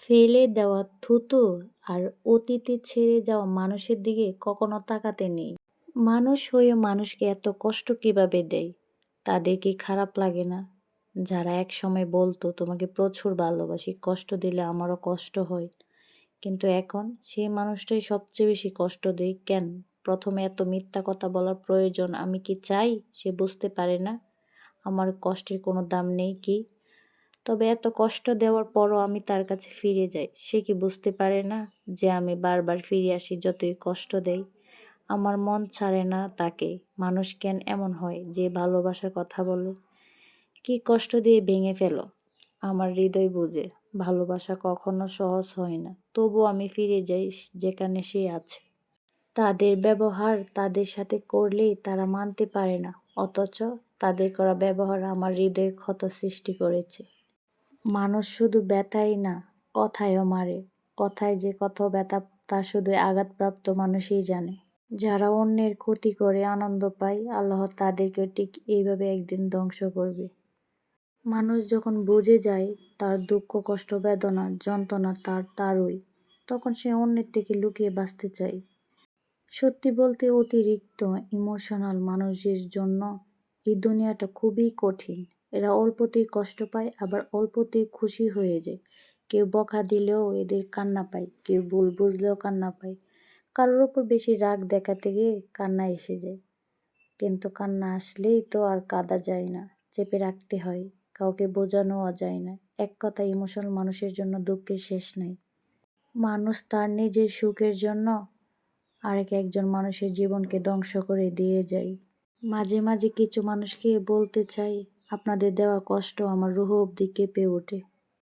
ফেলে দেওয়া থুতু আর অতীতে ছেড়ে যাওয়া মানুষের দিকে কখনো তাকাতে নেই। মানুষ হয়ে মানুষকে এত কষ্ট কিভাবে দেয়? তাদের কি খারাপ লাগে না? যারা একসময় বলতো তোমাকে প্রচুর ভালোবাসি, কষ্ট দিলে আমারও কষ্ট হয়। কিন্তু এখন সেই মানুষটাই সবচেয়ে বেশি কষ্ট দেয় কেন? প্রথমে এত মিথ্যা কথা বলার প্রয়োজন আমি কি চাই? সে বুঝতে পারে না আমার কষ্টের কোনো দাম নেই কি? তবে এত কষ্ট দেওয়ার পরও আমি তার কাছে ফিরে যাই। সে কি বুঝতে পারে না যে আমি বারবার ফিরে আসি যতই কষ্ট দেই? আমার মন ছাড়ে না তাকে। মানুষ কেন এমন হয় যে ভালোবাসার কথা বলে? কি কষ্ট দিয়ে ভেঙে ফেলো? আমার হৃদয় বুঝে। ভালোবাসা কখনো সহজ হয় না। তবুও আমি ফিরে যাই যেখানে সে আছে। তাদের ব্যবহার তাদের সাথে করলেই তারা মানতে পারে না। অথচ তাদের করা ব্যবহার আমার হৃদয়ে ক্ষত সৃষ্টি করেছে। মানুষ শুধু ব্যথাই না, কথায়ও মারে। কথায় যে কত ব্যথা তা শুধু আঘাতপ্রাপ্ত মানুষই জানে। যারা অন্যের ক্ষতি করে আনন্দ পায়, আল্লাহ তাদেরকেও ঠিক এইভাবে একদিন ধ্বংস করবে। মানুষ যখন বুঝে যায় তার দুঃখ, কষ্ট, বেদনা, যন্ত্রণা তারই, তখন সে অন্যের থেকে লুকিয়ে বাঁচতে চায়। সত্যি বলতে অতিরিক্ত ইমোশনাল মানুষের জন্য এই দুনিয়াটা খুবই কঠিন। এরা অল্পতেই কষ্ট পায়, আবার অল্পতেই খুশি হয়ে যায়। কেউ বকা দিলেও এদের কান্না পায়, কেউ ভুল বুঝলেও কান্না পায়। কারোর ওপর বেশি রাগ দেখাতে গিয়ে কান্না এসে যায়। কিন্তু কান্না আসলেই তো আর কাঁদা যায় না, চেপে রাখতে হয়। কাউকে বোঝানোও যায় না। এক কথায় ইমোশনাল মানুষের জন্য দুঃখের শেষ নাই। মানুষ তার নিজের সুখের জন্য একজন মানুষের জীবনকে ধ্বংস করে দিয়ে যায়। মাঝে মাঝে কিছু মানুষকে বলতে চাই, আপনাদের দেওয়া কষ্ট আমার রুহ অব্দি কেঁপে ওঠে।